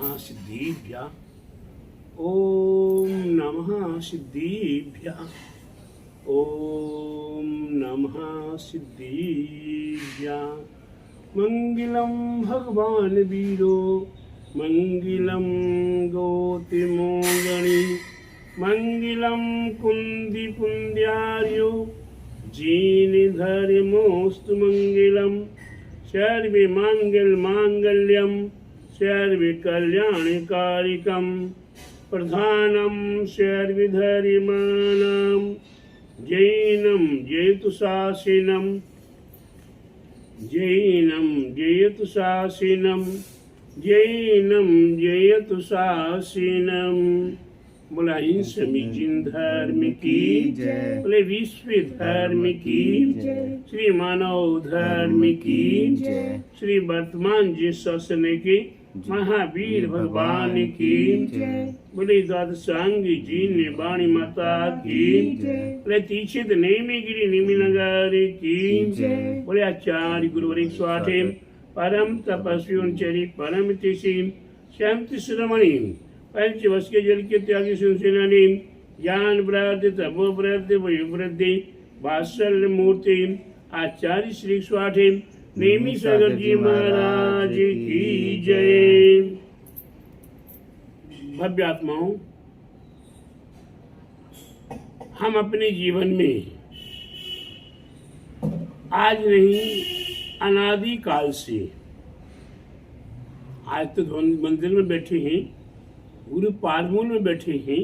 नमः सिद्धिभ्यः। ॐ नमः सिद्धिभ्यः। ॐ नमः सिद्धिभ्यः। मंगलम भगवान वीरो मंगलम गौतमोगणी मंगलम कुंदी पुंद्यार्यो जीन धर्मोस्तु मंगलम सर्वे मंगल मांगल्यम सर्वे कल्याणकारिकम प्रधानम सर्वधर्माणां जैनम जयतु शासनम जैनम जयतु शासनम जैनम जयतु शासनम। बोला इन समीचीन धर्म की जय, बोले विश्व धर्म की जय, श्री मानव धर्म की जय, श्री वर्तमान जी शासन के महावीर भगवान की जय, बोले द्वादशांगी जी ने वाणी माता की जय, बोले तीक्षित नेमी गिरी नेमी नगर की जय, बोले आचार्य गुरुवर स्वाठे परम तपस्वी परम तिशी शांति श्रमणी पंचवश के जल के त्यागी सुनसेनानी ज्ञान वृद्धि तपो वृद्धि वयोवृद्धि वात्सल्य मूर्ति आचार्य श्री स्वाठे नेमी सागर जी महाराज की जय। भव्य आत्माओं, हम अपने जीवन में आज नहीं अनादि काल से, आज तो मंदिर में बैठे हैं, गुरु पादमूल में बैठे हैं,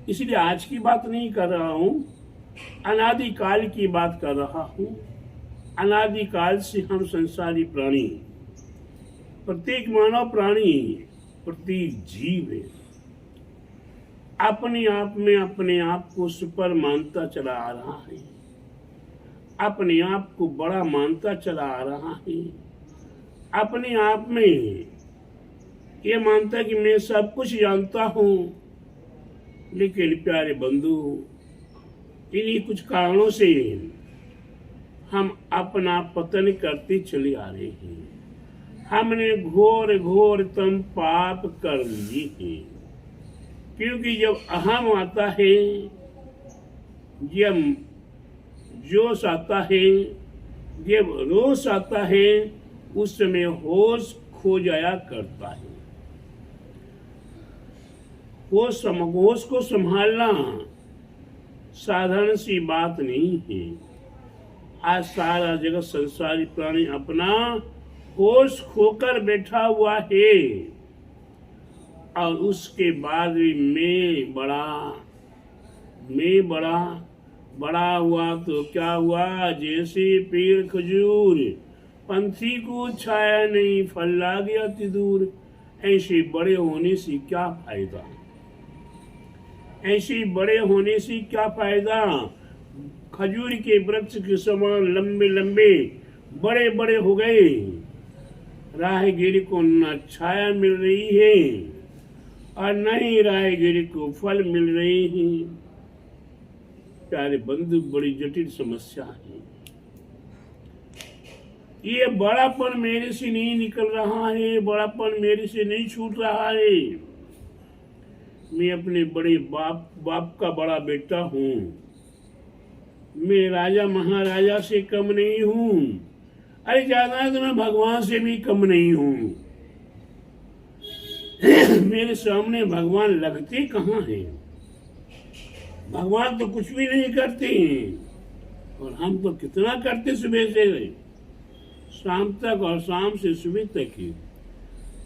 इसलिए आज की बात नहीं कर रहा हूँ, अनादि काल की बात कर रहा हूँ। अनादि काल से हम संसारी प्राणी, प्रत्येक मानव प्राणी, प्रत्येक जीव अपने आप में अपने आप को सुपर मानता चला आ रहा है, अपने आप को बड़ा मानता चला आ रहा है, अपने आप में ये मानता कि मैं सब कुछ जानता हूँ। लेकिन प्यारे बंधु, इन्हीं कुछ कारणों से हम अपना पतन करते चले आ रहे हैं। हमने घोर घोर तम पाप कर लिए हैं, क्योंकि जब अहम आता है, जब जोश आता है, जब रोष आता है, उस समय होश खो जाया करता है। होश को संभालना साधारण सी बात नहीं है। आज सारा जगत संसारी प्राणी अपना होश खोकर बैठा हुआ है, और उसके बाद भी मैं बड़ा हुआ तो क्या हुआ, जैसे पेड़ खजूर पंछी को छाया नहीं, फल ला गया अति दूर। ऐसे बड़े होने से क्या फायदा, ऐसे बड़े होने से क्या फायदा। खजूर के वृक्ष के समान लंबे लंबे बड़े बड़े हो गए, राहगीर को न छाया मिल रही है और न ही राहगीर को फल मिल रहे हैं। प्यारे बंधु, बड़ी जटिल समस्या है। ये बड़ापन मेरे से नहीं निकल रहा है, बड़ापन मेरे से नहीं छूट रहा है। मैं अपने बड़े बाप का बड़ा बेटा हूँ, मैं राजा महाराजा से कम नहीं हूँ, अरे ज्यादा तो मैं भगवान से भी कम नहीं हूँ। मेरे सामने भगवान लगते कहाँ हैं? भगवान तो कुछ भी नहीं करते हैं, और हम तो कितना करते सुबह से शाम तक और शाम से सुबह तक ही।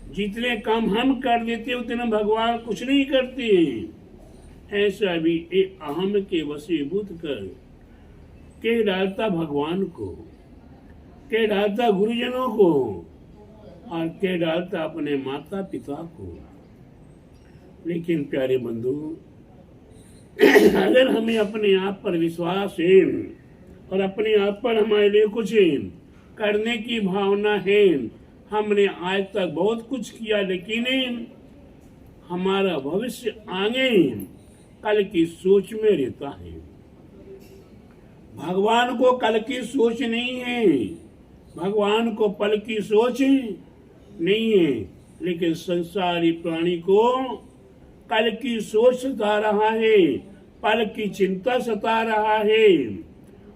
जितने काम हम कर देते उतने भगवान कुछ नहीं करते हैं। ऐसा भी एक अहम के वशीभूत कर के डालता भगवान को, के डालता गुरुजनों को, और के डालता अपने माता पिता को। लेकिन प्यारे बंधु, अगर हमें अपने आप पर विश्वास है और अपने आप पर हमारे लिए कुछ करने की भावना है, हमने आज तक बहुत कुछ किया, लेकिन हमारा भविष्य आगे कल की सोच में रहता है। भगवान को कल की सोच नहीं है, भगवान को पल की सोच नहीं है। लेकिन संसारी प्राणी को कल की सोच सता रहा है, पल की चिंता सता रहा है।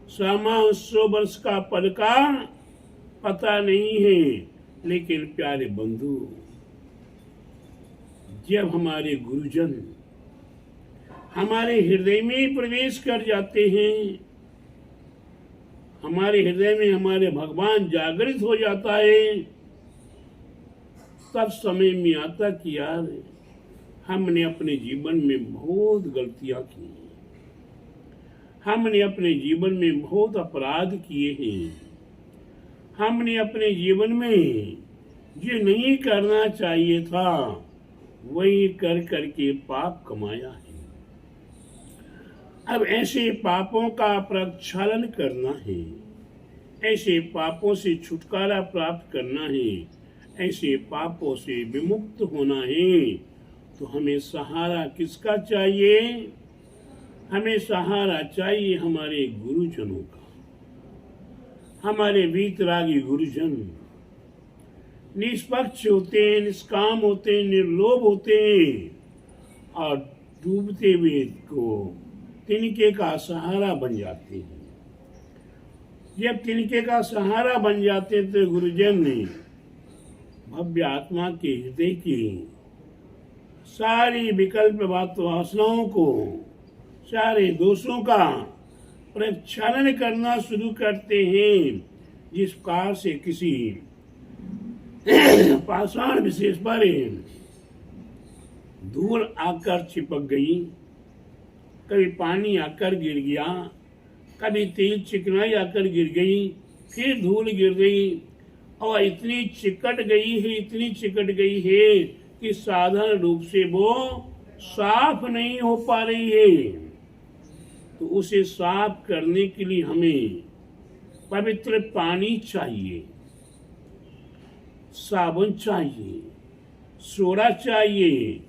100 वर्ष का पल का पता नहीं है। लेकिन प्यारे बंधु, जब हमारे गुरुजन हमारे हृदय में प्रवेश कर जाते हैं, हमारे हृदय में हमारे भगवान जागृत हो जाता है, तब समय में आता कि यार हमने अपने जीवन में बहुत गलतियां की, हमने अपने जीवन में बहुत अपराध किए हैं, हमने अपने जीवन में जो नहीं करना चाहिए था वही कर करके पाप कमाया है। अब ऐसे पापों का प्रक्षालन करना है, ऐसे पापों से छुटकारा प्राप्त करना है, ऐसे पापों से विमुक्त होना है। तो हमें सहारा किसका चाहिए? हमें सहारा चाहिए हमारे गुरुजनों का। हमारे वीतरागी गुरुजन निष्पक्ष होते हैं, निष्काम होते हैं, निर्लोभ होते हैं और डूबते हुए को तिनके का सहारा बन जाते हैं। जब तिनके का सहारा बन जाते तो गुरुजन ने भव्य आत्मा के हृदय की सारी विकल्प वासनाओं को, सारे दोषों का प्रक्षालन करना शुरू करते हैं। जिस प्रकार से किसी पाषाण विशेष पर धूल आकर चिपक गई, कभी पानी आकर गिर गया, कभी तेल चिकनाई आकर गिर गई, फिर धूल गिर गई और इतनी चिकट गई है, इतनी चिकट गई है कि साधारण रूप से वो साफ नहीं हो पा रही है। तो उसे साफ करने के लिए हमें पवित्र पानी चाहिए, साबुन चाहिए, सोडा चाहिए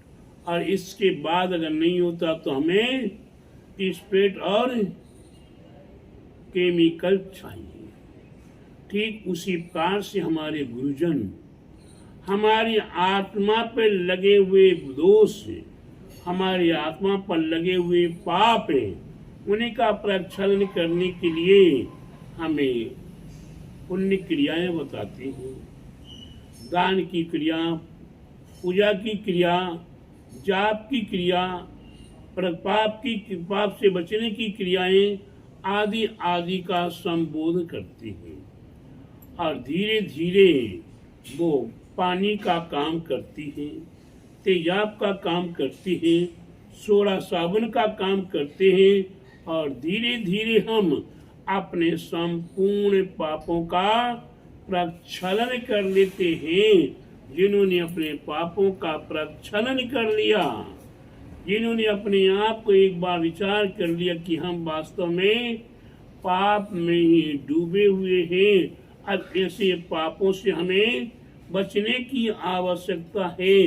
और इसके बाद अगर नहीं होता तो हमें स्प्रेट और केमिकल चाहिए। ठीक उसी प्रकार से हमारे गुरुजन हमारी आत्मा पर लगे हुए दोष, हमारी आत्मा पर लगे हुए पाप, उन्हीं का प्रक्षालन करने के लिए हमें पुण्य क्रियाएं बताते हैं। दान की क्रिया, पूजा की क्रिया, जाप की क्रिया, पाप से बचने की क्रियाएं आदि आदि का संबोध करती हैं और धीरे धीरे वो पानी का काम करती है, तेजाब का काम करती है, सोडा साबुन का काम करते हैं और धीरे धीरे हम अपने संपूर्ण पापों का प्रक्षालन कर लेते हैं। जिन्होंने अपने पापों का प्रक्षालन कर लिया, जिन्होंने अपने आप को एक बार विचार कर लिया कि हम वास्तव में पाप में ही डूबे हुए हैं, अब ऐसे पापों से हमें बचने की आवश्यकता है।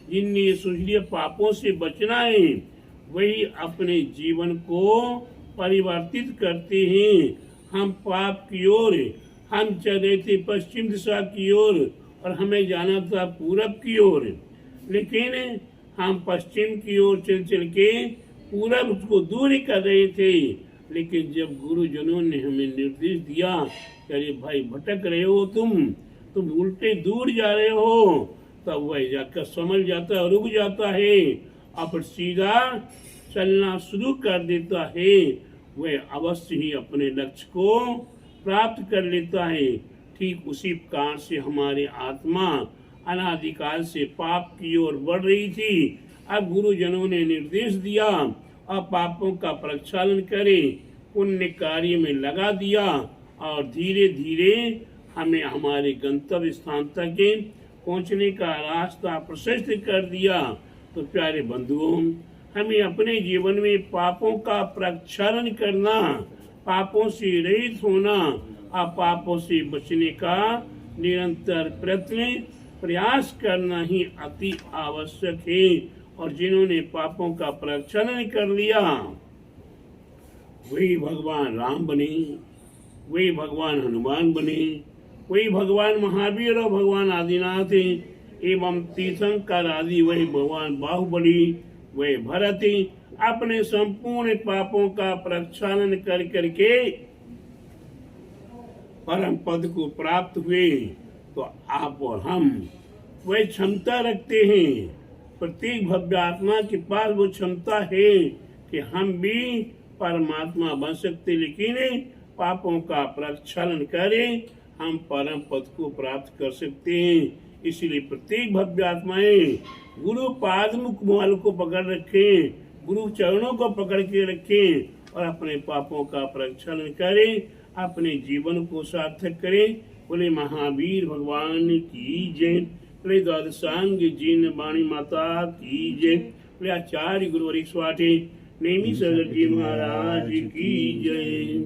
जिनने सोच लिया पापों से बचना है, वही अपने जीवन को परिवर्तित करते हैं। हम पाप की ओर, हम चल रहे थे पश्चिम दिशा की ओर और हमें जाना था पूरब की ओर, लेकिन हम पश्चिम की ओर चल चल के पूरब को दूर कर रहे थे। लेकिन जब गुरुजनों ने हमें निर्देश दिया, अरे भाई भटक रहे हो तुम उल्टे दूर जा रहे हो, तब वह जाकर समझ जाता है, रुक जाता है, अब सीधा चलना शुरू कर देता है। वह अवश्य ही अपने लक्ष्य को प्राप्त कर लेता है। ठीक उसी प्रकार से हमारी आत्मा अनादिकाल से पाप की ओर बढ़ रही थी। अब गुरुजनों ने निर्देश दिया, अब पापों का प्रक्षालन करे, पुण्य कार्य में लगा दिया और धीरे धीरे हमें हमारे गंतव्य स्थान तक पहुंचने का रास्ता प्रशस्त कर दिया। तो प्यारे बंधुओं, हमें अपने जीवन में पापों का प्रक्षालन करना, पापों से रहित होना और पापों से बचने का निरंतर प्रयास करना ही अति आवश्यक है। और जिन्होंने पापों का प्रक्षालन कर लिया, वही भगवान राम बने, वही भगवान हनुमान बने, वही भगवान महावीर और भगवान आदिनाथ एवं तीर्थंकर आदि वही भगवान बाहुबली वही भरत अपने संपूर्ण पापों का प्रक्षालन कर करके परम पद को प्राप्त हुए। तो आप और हम वही क्षमता रखते हैं, प्रत्येक भव्य आत्मा के पास वो क्षमता है कि हम भी परमात्मा बन सकते, लेकिन पापों का प्रक्षालन करें हम परम पद को प्राप्त कर सकते हैं। इसलिए प्रत्येक भव्य आत्माएं गुरु पाद मुख माल को पकड़ रखें, गुरु चरणों को पकड़ के रखें और अपने पापों का प्रक्षालन करें, अपने जीवन को सार्थक करें। बोले महावीर भगवान की जय, बोले द्वादशांग जिन वाणी माता की जय, बोले आचार्य गुरुवरी स्वाटे नेमी सदर जी महाराज की जय।